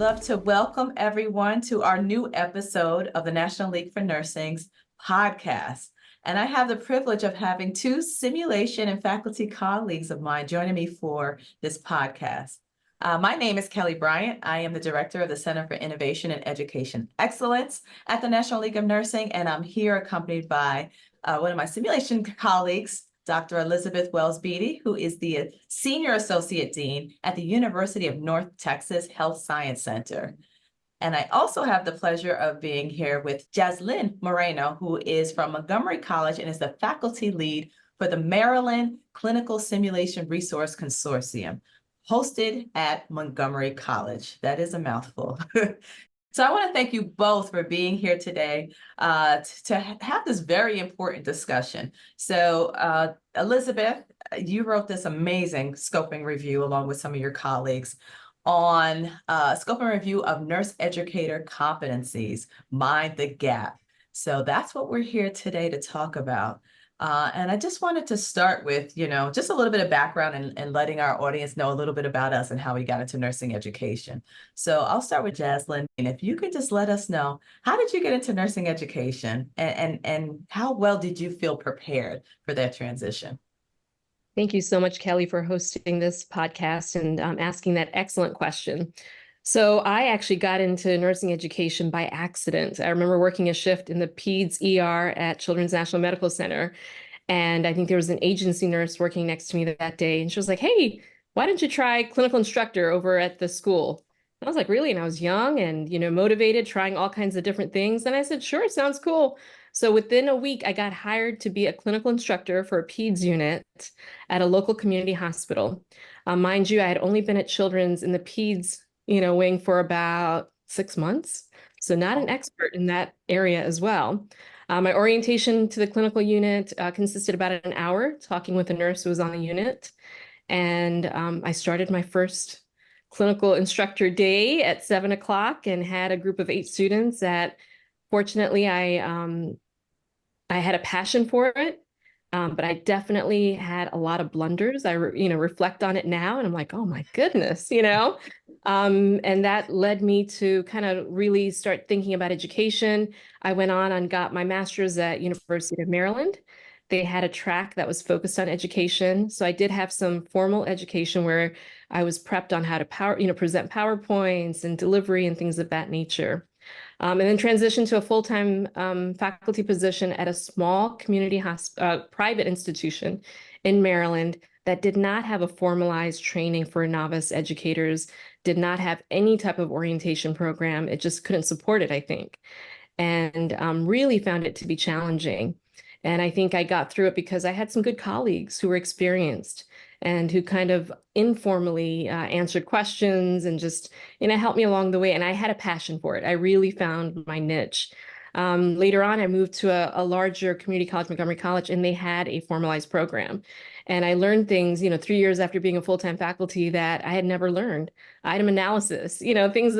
love to welcome everyone to our new episode of the National League for Nursing's podcast. And I have the privilege of having two simulation and faculty colleagues of mine joining me for this podcast. My name is Kelly Bryant. I am the director of the Center for Innovation and Education Excellence at the National League of Nursing, and I'm here accompanied by one of my simulation colleagues, Dr. Elizabeth Wells Beatty, who is the Senior Associate Dean at the University of North Texas Health Science Center. And I also have the pleasure of being here with Jaslyn Moreno, who is from Montgomery College and is the faculty lead for the Maryland Clinical Simulation Resource Consortium, hosted at Montgomery College. That is a mouthful. So I want to thank you both for being here today to have this very important discussion. So Elizabeth, you wrote this amazing scoping review along with some of your colleagues on scoping review of nurse educator competencies, Mind the Gap. So that's what we're here today to talk about. And I just wanted to start with, just a little bit of background and letting our audience know a little bit about us and how we got into nursing education. So I'll start with Jaslyn. And if you could just let us know, how did you get into nursing education and how well did you feel prepared for that transition? Thank you so much, Kelly, for hosting this podcast and asking that excellent question. So I actually got into nursing education by accident. I remember working a shift in the Peds ER at Children's National Medical Center. And I think there was an agency nurse working next to me that day. And she was like, hey, why don't you try clinical instructor over at the school? And I was like, really? And I was young and, motivated, trying all kinds of different things. And I said, sure, sounds cool. So within a week, I got hired to be a clinical instructor for a Peds unit at a local community hospital. Mind you, I had only been at Children's in the Peds wing for about 6 months. So not an expert in that area as well. My orientation to the clinical unit consisted about an hour talking with a nurse who was on the unit. And I started my first clinical instructor day at 7 o'clock and had a group of 8 students that fortunately I had a passion for it. But I definitely had a lot of blunders. I reflect on it now and I'm like, oh my goodness, and that led me to kind of really start thinking about education. I went on and got my master's at University of Maryland. They had a track that was focused on education. So I did have some formal education where I was prepped on how to present PowerPoints and delivery and things of that nature. And then transitioned to a full-time faculty position at a small community private institution in Maryland that did not have a formalized training for novice educators, did not have any type of orientation program. It just couldn't support it, I think, and really found it to be challenging. And I think I got through it because I had some good colleagues who were experienced and who kind of informally answered questions and just, helped me along the way. And I had a passion for it. I really found my niche. Later on, I moved to a larger community college, Montgomery College, and they had a formalized program. And I learned things, 3 years after being a full-time faculty that I had never learned. Item analysis, things,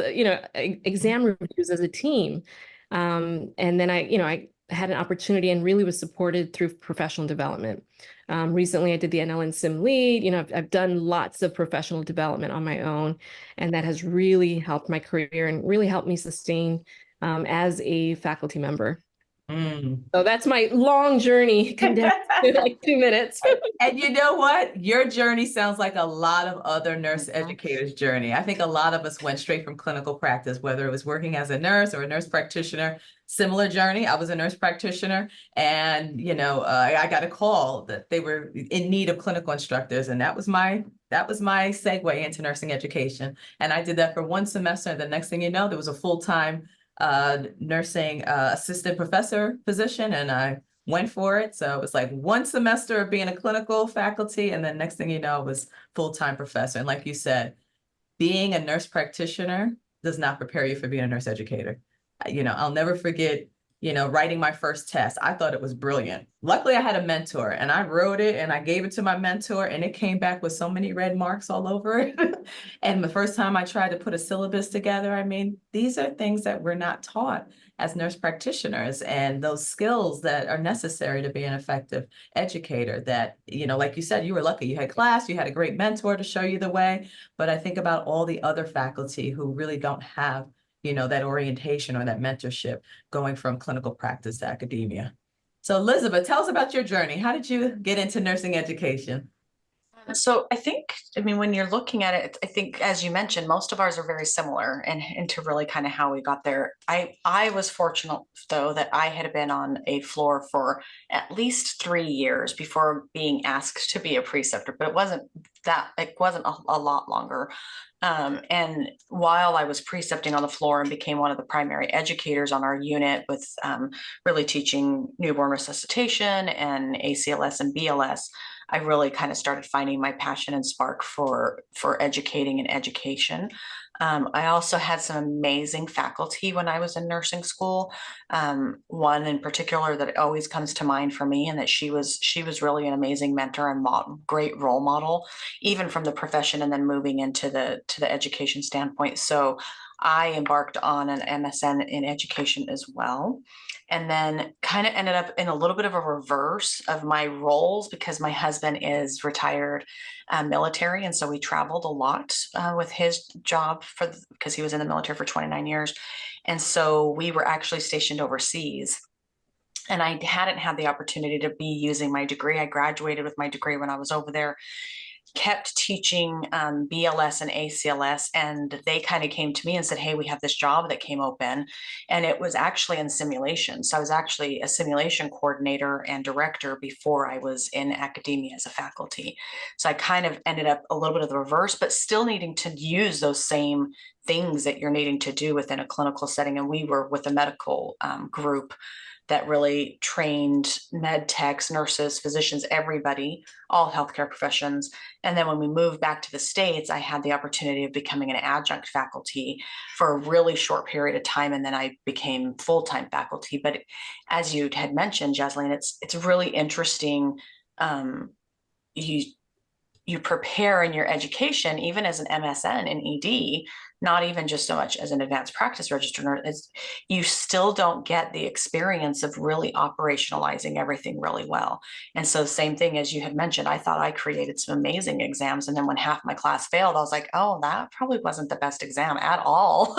exam reviews as a team. And then I had an opportunity and really was supported through professional development. Recently, I did the NLN Sim Lead. I've done lots of professional development on my own, and that has really helped my career and really helped me sustain as a faculty member. So that's my long journey condensed to like 2 minutes. And you know what? Your journey sounds like a lot of other nurse educators' journey. I think a lot of us went straight from clinical practice, whether it was working as a nurse or a nurse practitioner. Similar journey. I was a nurse practitioner, and I got a call that they were in need of clinical instructors, and that was my segue into nursing education. And I did that for 1 semester. And the next thing you know, there was a full-time nursing assistant professor position, and I went for it. So it was like 1 semester of being a clinical faculty, and then next thing you know, it was full-time professor. And like you said, being a nurse practitioner does not prepare you for being a nurse educator. I'll never forget writing my first test. I thought it was brilliant. Luckily, I had a mentor and I wrote it and I gave it to my mentor and it came back with so many red marks all over it. And the first time I tried to put a syllabus together, I mean, these are things that we're not taught as nurse practitioners, and those skills that are necessary to be an effective educator that, like you said, you were lucky. You had class, you had a great mentor to show you the way. But I think about all the other faculty who really don't have that orientation or that mentorship going from clinical practice to academia. So Elizabeth, tell us about your journey. How did you get into nursing education? So I mean, when you're looking at it, I think, as you mentioned, most of ours are very similar and into really kind of how we got there. I was fortunate, though, that I had been on a floor for at least 3 years before being asked to be a preceptor, but it wasn't a lot longer. And while I was precepting on the floor and became one of the primary educators on our unit with really teaching newborn resuscitation and ACLS and BLS, I really kind of started finding my passion and spark for educating and education. I also had some amazing faculty when I was in nursing school. One in particular that always comes to mind for me, and that she was really an amazing mentor and great role model, even from the profession and then moving into the education standpoint. So I embarked on an MSN in education as well, and then kind of ended up in a little bit of a reverse of my roles because my husband is retired military, and so we traveled a lot with his job because he was in the military for 29 years, and so we were actually stationed overseas. And I hadn't had the opportunity to be using my degree. I graduated with my degree when I was over there, kept teaching BLS and ACLS, and they kind of came to me and said, hey, we have this job that came open, and it was actually in simulation. So I was actually a simulation coordinator and director before I was in academia as a faculty. So I kind of ended up a little bit of the reverse, but still needing to use those same things that you're needing to do within a clinical setting. And we were with a medical group that really trained med techs, nurses, physicians, everybody, all healthcare professions. And then when we moved back to the States, I had the opportunity of becoming an adjunct faculty for a really short period of time. And then I became full-time faculty. But as you had mentioned, Jasleen, it's really interesting. You prepare in your education, even as an MSN in ED, not even just so much as an advanced practice registered nurse, you still don't get the experience of really operationalizing everything really well. And so same thing as you had mentioned, I thought I created some amazing exams. And then when half my class failed, I was like, oh, that probably wasn't the best exam at all.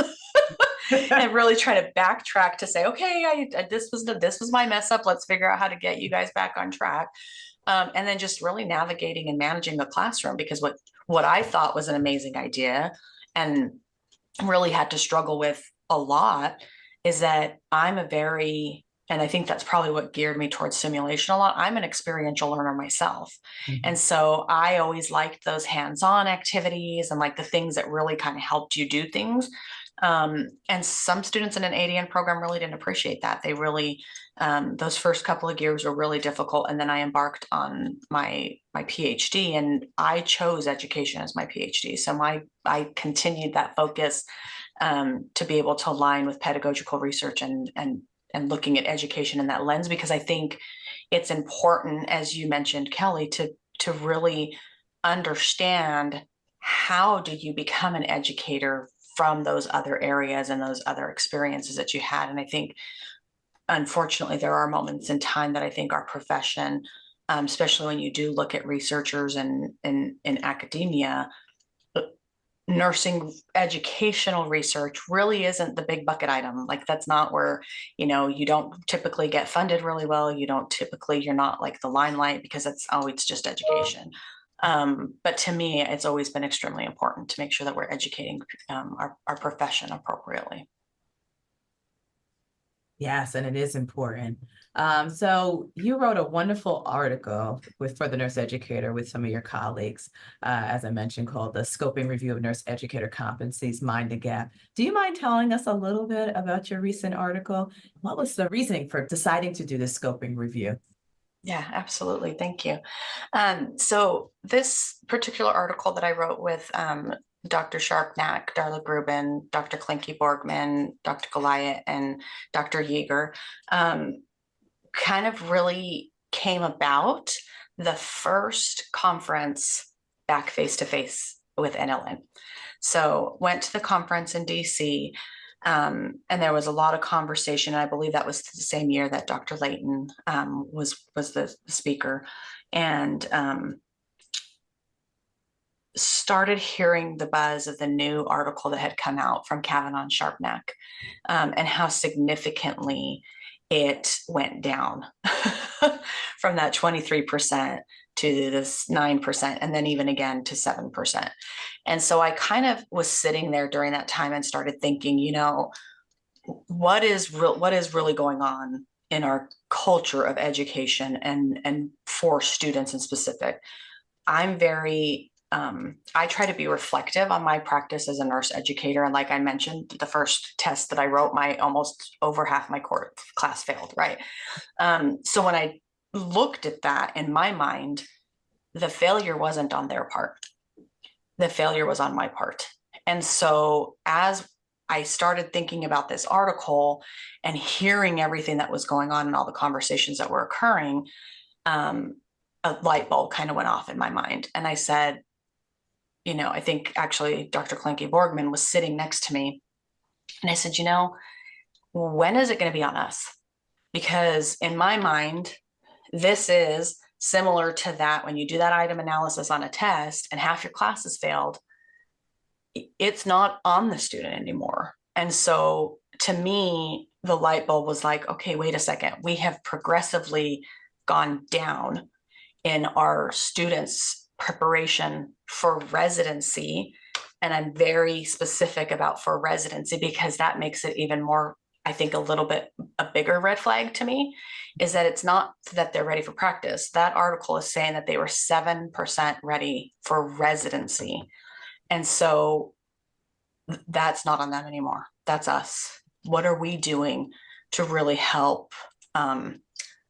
And really try to backtrack to say, okay, this was my mess up. Let's figure out how to get you guys back on track. And then just really navigating and managing the classroom, because what I thought was an amazing idea and really had to struggle with a lot is that and I think that's probably what geared me towards simulation a lot. I'm an experiential learner myself. Mm-hmm. And so I always liked those hands-on activities and like the things that really kind of helped you do things. And some students in an ADN program really didn't appreciate that. They really, those first couple of years were really difficult. And then I embarked on my PhD, and I chose education as my PhD. So I continued that focus to be able to align with pedagogical research and looking at education in that lens, because I think it's important, as you mentioned, Kelly, to really understand how do you become an educator from those other areas and those other experiences that you had. And I think, unfortunately, there are moments in time that I think our profession, especially when you do look at researchers and in academia, nursing educational research really isn't the big bucket item. Like that's not where, you don't typically get funded really well. You're not like the limelight, because it's just education. But to me, it's always been extremely important to make sure that we're educating our profession appropriately. Yes, and it is important. So you wrote a wonderful article for the Nurse Educator with some of your colleagues, as I mentioned, called the Scoping Review of Nurse Educator Competencies, Mind the Gap. Do you mind telling us a little bit about your recent article? What was the reasoning for deciding to do this scoping review? Yeah, absolutely. Thank you. So this particular article that I wrote with Dr. Sharpnack, Darla Grubin, Dr. Klinke Borgman, Dr. Goliath, and Dr. Yeager, kind of really came about the first conference back face to face with NLN. So went to the conference in DC, and there was a lot of conversation. I believe that was the same year that Dr. Layton was the speaker, and started hearing the buzz of the new article that had come out from Kavanaugh and Sharpnack, and how significantly it went down from that 23% to this 9%, and then even again to 7%. And so I kind of was sitting there during that time and started thinking, you know, what is really going on in our culture of education and for students in specific. I'm very I try to be reflective on my practice as a nurse educator. And like I mentioned, the first test that I wrote, my almost over half my class failed, right? So when I looked at that in my mind, the failure wasn't on their part. The failure was on my part. And so as I started thinking about this article and hearing everything that was going on and all the conversations that were occurring, a light bulb kind of went off in my mind. And I said, you know, I think actually Dr. Klinke Borgman was sitting next to me. And I said, you know, when is it going to be on us? Because in my mind, this is similar to that when you do that item analysis on a test and half your class has failed, it's not on the student anymore. And so to me, the light bulb was like, okay, wait a second. We have progressively gone down in our students' preparation for residency. And I'm very specific about for residency because that makes it even more, I think, a little bit a bigger red flag to me, is that it's not that they're ready for practice. That article is saying that they were 7% ready for residency. And so that's not on them anymore. That's us. What are we doing to really help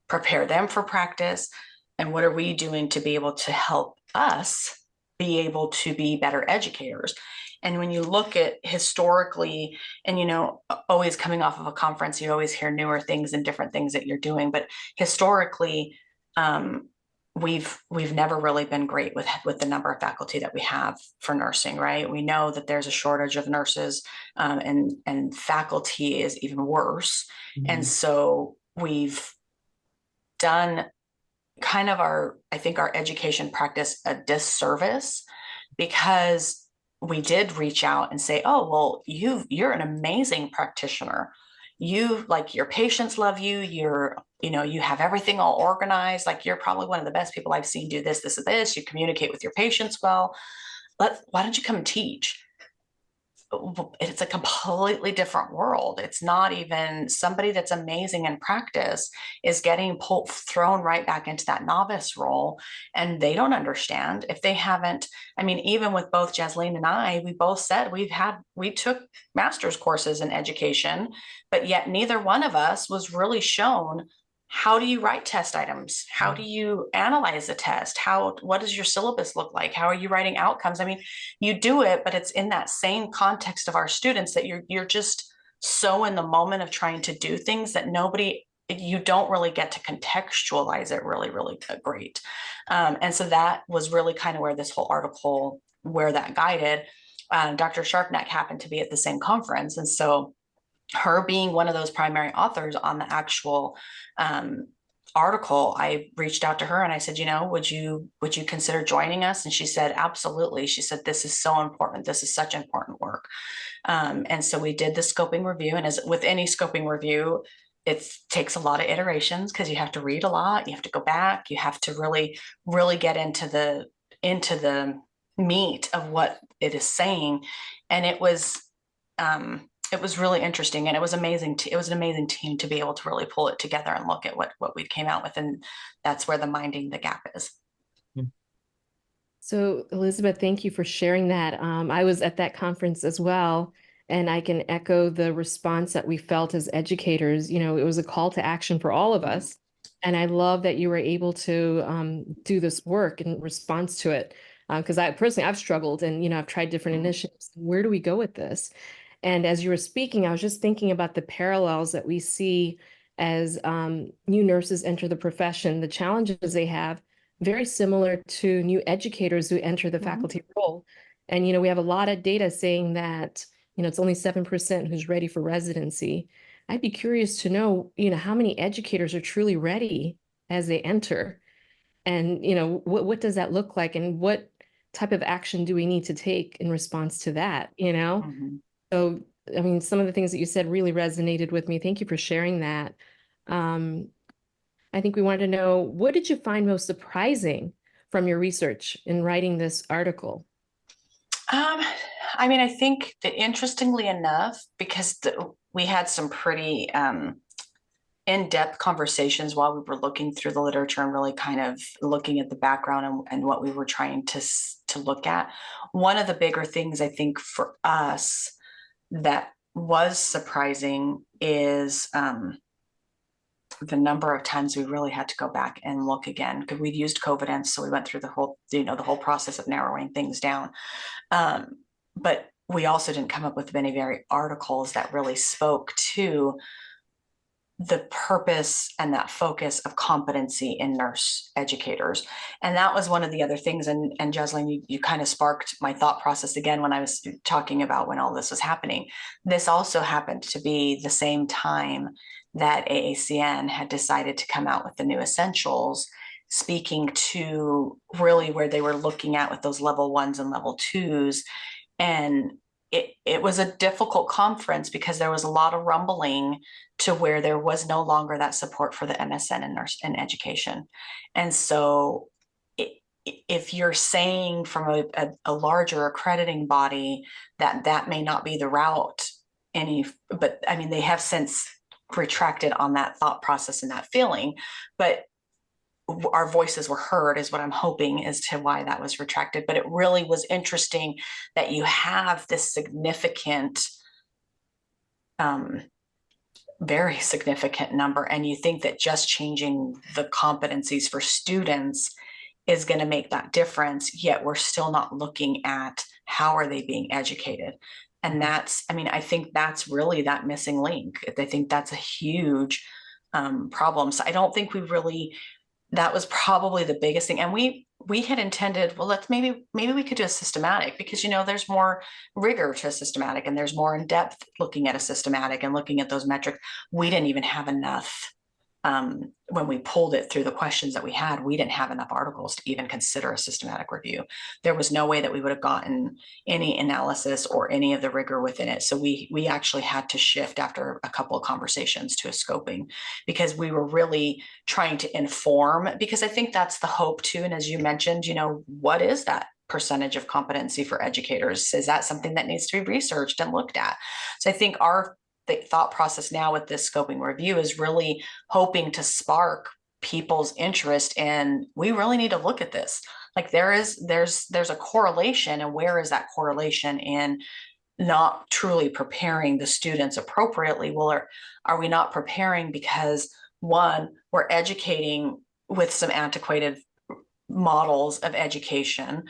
prepare them for practice? And what are we doing to be able to help us be able to be better educators? And when you look at historically, and, you know, always coming off of a conference, you always hear newer things and different things that you're doing. But historically, we've never really been great with the number of faculty that we have for nursing, right? We know that there's a shortage of nurses, and faculty is even worse. Mm-hmm. And so we've done kind of our education practice a disservice, because we did reach out and say, oh, well, you're an amazing practitioner. You, like, your patients love you. You have everything all organized. Like, you're probably one of the best people I've seen do this, this, and this. You communicate with your patients well. Why don't you come and teach? It's a completely different world. It's not even somebody that's amazing in practice is getting thrown right back into that novice role. And they don't understand if they haven't. I mean, even with both Jasleen and I, we both said we took master's courses in education, but yet neither one of us was really shown, how do you write test items? How do you analyze a test? What does your syllabus look like? How are you writing outcomes? I mean, you do it, but it's in that same context of our students that you're just so in the moment of trying to do things that you don't really get to contextualize it really, really great. And so that was really kind of where this whole article, where that guided. Dr. Sharpnack happened to be at the same conference. And so her being one of those primary authors on the actual article, I reached out to her and I said, you know, would you consider joining us? And she said, absolutely. She said, this is so important. This is such important work. And so we did the scoping review. And as with any scoping review, it takes a lot of iterations, because you have to read a lot. You have to go back. You have to really, really get into the meat of what it is saying. And it was really interesting, and it was amazing. It was an amazing team to be able to really pull it together and look at what we came out with. And that's where the Minding the Gap is. So Elizabeth, thank you for sharing that. I was at that conference as well, and I can echo the response that we felt as educators. You know, it was a call to action for all of us. And I love that you were able to do this work in response to it. Because I personally, I've struggled and, I've tried different initiatives. Where do we go with this? And as you were speaking, I was just thinking about the parallels that we see as new nurses enter the profession, the challenges they have, very similar to new educators who enter the faculty role. And, we have a lot of data saying that, it's only 7% who's ready for residency. I'd be curious to know, how many educators are truly ready as they enter? And, what does that look like? And what type of action do we need to take in response to that, Mhm. So, I mean, some of the things that you said really resonated with me. Thank you for sharing that. Um, I think we wanted to know, what did you find most surprising from your research in writing this article? Um, I mean, I think that interestingly enough, because we had some pretty in-depth conversations while we were looking through the literature and really kind of looking at the background and what we were trying to look at. One of the bigger things I think for us that was surprising is the number of times we really had to go back and look again because we'd used Covidence, so we went through the whole process of narrowing things down. But we also didn't come up with many very articles that really spoke to the purpose and that focus of competency in nurse educators. And that was one of the other things. And Jessalyn, you kind of sparked my thought process again when I was talking about when all this was happening. This also happened to be the same time that AACN had decided to come out with the new essentials, speaking to really where they were looking at with those level 1s and level 2s. And it was a difficult conference because there was a lot of rumbling to where there was no longer that support for the MSN in nurse and education. And so if you're saying from a larger accrediting body that may not be the route but I mean, they have since retracted on that thought process and that feeling, but our voices were heard is what I'm hoping as to why that was retracted. But it really was interesting that you have this significant, very significant number, and you think that just changing the competencies for students is going to make that difference, yet we're still not looking at how are they being educated. And that's, I mean, I think that's really that missing link. I think that's a huge problem. So I don't think we really, that was probably the biggest thing. And we had intended, well, let's maybe we could do a systematic because, there's more rigor to a systematic and there's more in depth looking at a systematic and looking at those metrics. We didn't even have enough. When we pulled it through the questions that we had, we didn't have enough articles to even consider a systematic review. There was no way that we would have gotten any analysis or any of the rigor within it. So we actually had to shift after a couple of conversations to a scoping because we were really trying to inform, because I think that's the hope too. And as you mentioned, what is that percentage of competency for educators? Is that something that needs to be researched and looked at? So I think our thought process now with this scoping review is really hoping to spark people's interest in, we really need to look at this. Like there's a correlation, and where is that correlation in not truly preparing the students appropriately? Well, are we not preparing because one, we're educating with some antiquated models of education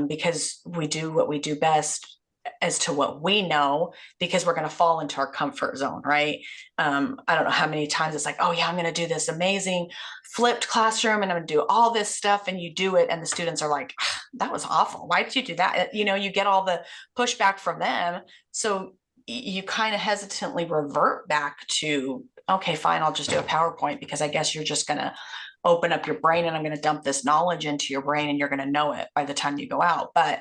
because we do what we do best as to what we know, because we're going to fall into our comfort zone, right? I don't know how many times it's like, oh yeah, I'm going to do this amazing flipped classroom and I'm going to do all this stuff, and you do it and the students are like, that was awful. Why did you do that? You get all the pushback from them. So you kind of hesitantly revert back to, okay, fine, I'll just do a PowerPoint because I guess you're just going to open up your brain and I'm going to dump this knowledge into your brain and you're going to know it by the time you go out. But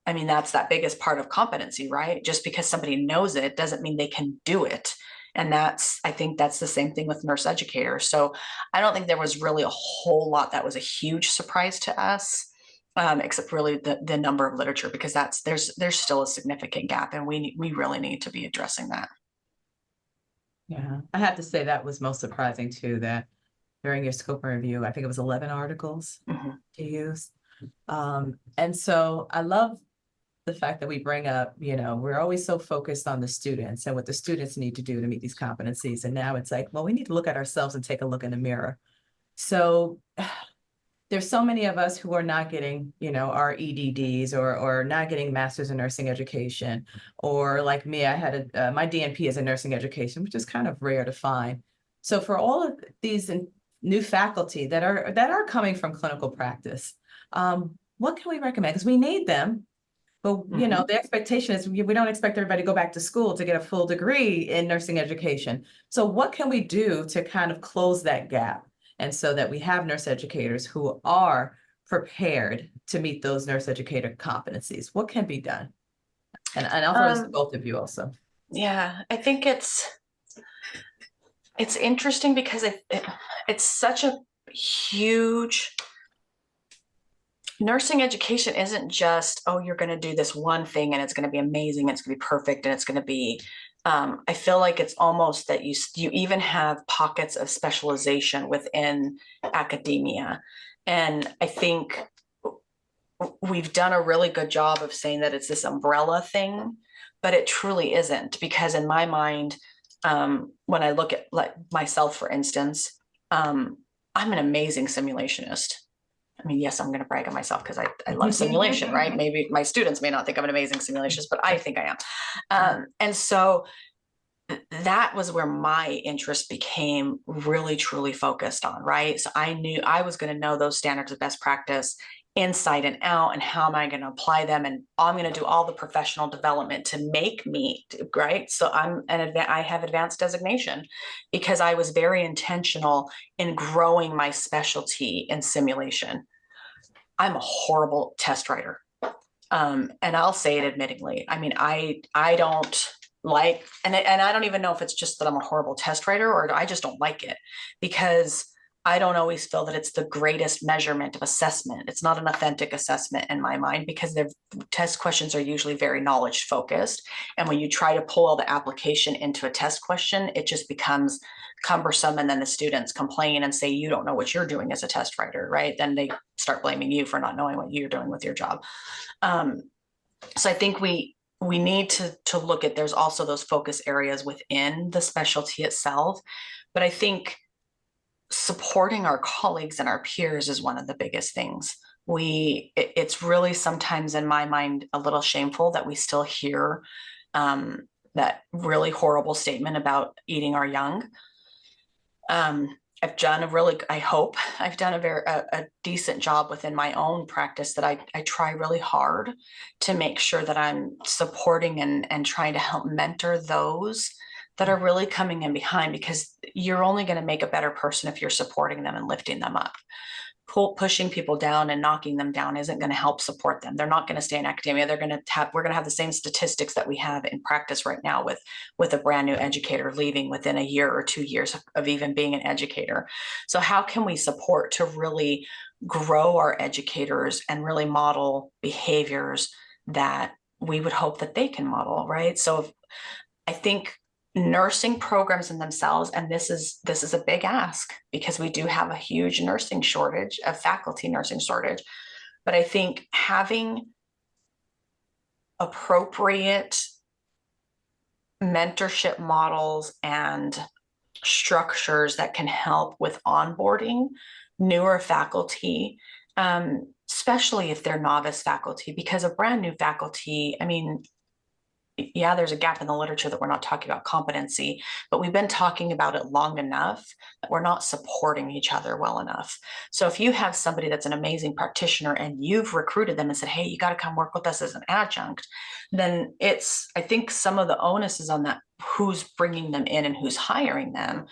I mean, that's that biggest part of competency, right? Just because somebody knows it doesn't mean they can do it. And I think that's the same thing with nurse educators. So I don't think there was really a whole lot that was a huge surprise to us, except really the number of literature, because there's still a significant gap, and we really need to be addressing that. Yeah, I have to say that was most surprising too, that during your scope review, I think it was 11 articles to use. And so I love the fact that we bring up, we're always so focused on the students and what the students need to do to meet these competencies. And now it's like, well, we need to look at ourselves and take a look in the mirror. So there's so many of us who are not getting, our EDDs or not getting masters in nursing education, or like me, I had my DNP is in nursing education, which is kind of rare to find. So for all of these new faculty that are coming from clinical practice, what can we recommend? Because we need them. But, the expectation is we don't expect everybody to go back to school to get a full degree in nursing education. So what can we do to kind of close that gap? And so that we have nurse educators who are prepared to meet those nurse educator competencies. What can be done? And I'll throw this to both of you also. Yeah, I think it's interesting because it's such a huge. Nursing education isn't just, oh, you're going to do this one thing and it's going to be amazing, it's going to be perfect, and it's going to be, I feel like it's almost that you even have pockets of specialization within academia. And I think we've done a really good job of saying that it's this umbrella thing, but it truly isn't, because in my mind, when I look at like myself, for instance, I'm an amazing simulationist. I mean, yes, I'm going to brag on myself because I love simulation, right? Maybe my students may not think I'm an amazing simulationist, but I think I am. And so that was where my interest became really, truly focused on, right? So I knew I was going to know those standards of best practice inside and out, and how am I going to apply them? And I'm going to do all the professional development to make me, right? So I have advanced designation because I was very intentional in growing my specialty in simulation. I'm a horrible test writer. And I'll say it admittingly. I mean, I don't like, and I don't even know if it's just that I'm a horrible test writer or I just don't like it, because I don't always feel that it's the greatest measurement of assessment. It's not an authentic assessment in my mind, because the test questions are usually very knowledge focused. And when you try to pull all the application into a test question, it just becomes cumbersome. And then the students complain and say, you don't know what you're doing as a test writer, right? Then they start blaming you for not knowing what you're doing with your job. So I think we need to look at, there's also those focus areas within the specialty itself. But I think supporting our colleagues and our peers is one of the biggest things. It's really sometimes in my mind a little shameful that we still hear that really horrible statement about eating our young. I hope I've done a decent job within my own practice, that I try really hard to make sure that I'm supporting and trying to help mentor those that are really coming in behind, because you're only going to make a better person if you're supporting them and lifting them up. Pushing people down and knocking them down isn't going to help support them. They're not going to stay in academia. We're going to have the same statistics that we have in practice right now with a brand new educator leaving within a year or 2 years of even being an educator. So how can we support to really grow our educators and really model behaviors that we would hope that they can model, right? So I think nursing programs in themselves, and this is a big ask because we do have a huge nursing shortage, a faculty nursing shortage, but I think having appropriate mentorship models and structures that can help with onboarding newer faculty, especially if they're novice faculty, because a brand new faculty, I mean, yeah, there's a gap in the literature that we're not talking about competency, but we've been talking about it long enough that we're not supporting each other well enough. So if you have somebody that's an amazing practitioner and you've recruited them and said, hey, you got to come work with us as an adjunct, then I think some of the onus is on that, who's bringing them in and who's hiring them,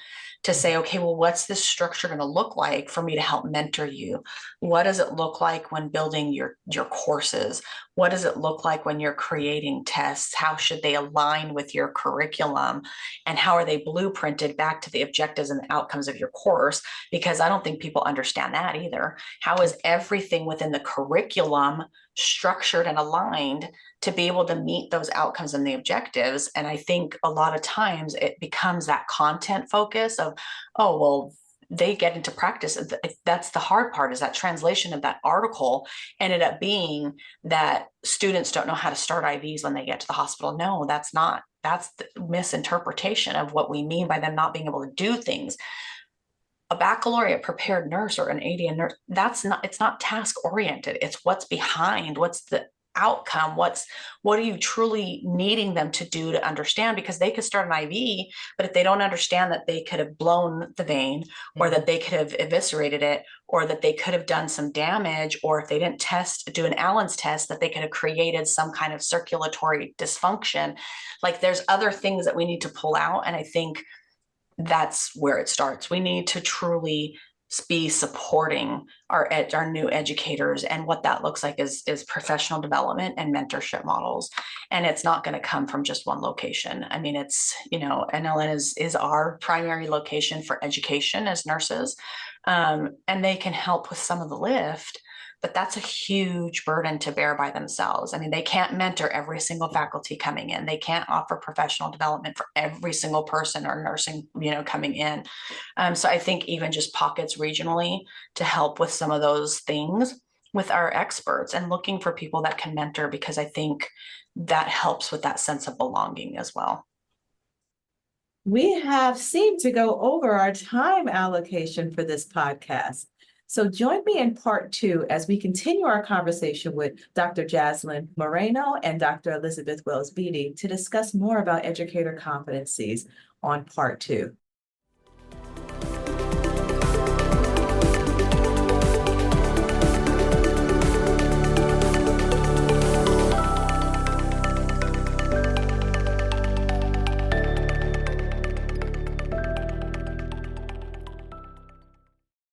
to say, okay, well, what's this structure going to look like for me to help mentor you? What does it look like when building your courses? What does it look like when you're creating tests? How should they align with your curriculum? And how are they blueprinted back to the objectives and the outcomes of your course? Because I don't think people understand that either. How is everything within the curriculum structured and aligned to be able to meet those outcomes and the objectives? And I think a lot of times it becomes that content focus of, oh, well, they get into practice. That's the hard part, is that translation of that article ended up being that students don't know how to start IVs when they get to the hospital. No, that's the misinterpretation of what we mean by them not being able to do things. a baccalaureate prepared nurse or an ADN nurse, it's not task oriented. It's what's behind, what's the outcome, what are you truly needing them to do to understand, because they could start an IV, but if they don't understand that they could have blown the vein, or that they could have eviscerated it, or that they could have done some damage, or if they didn't do an Allen's test, that they could have created some kind of circulatory dysfunction. Like, there's other things that we need to pull out. And I think that's where it starts. We need to truly be supporting our new educators, and what that looks like is professional development and mentorship models. And it's not going to come from just one location. I mean, it's, NLN is our primary location for education as nurses, and they can help with some of the lift, but that's a huge burden to bear by themselves. I mean, they can't mentor every single faculty coming in. They can't offer professional development for every single person or nursing, coming in. So I think even just pockets regionally to help with some of those things with our experts, and looking for people that can mentor, because I think that helps with that sense of belonging as well. We have seemed to go over our time allocation for this podcast. So join me in part 2 as we continue our conversation with Dr. Jaslyn Moreno and Dr. Elizabeth Wells Beatty to discuss more about educator competencies on part 2.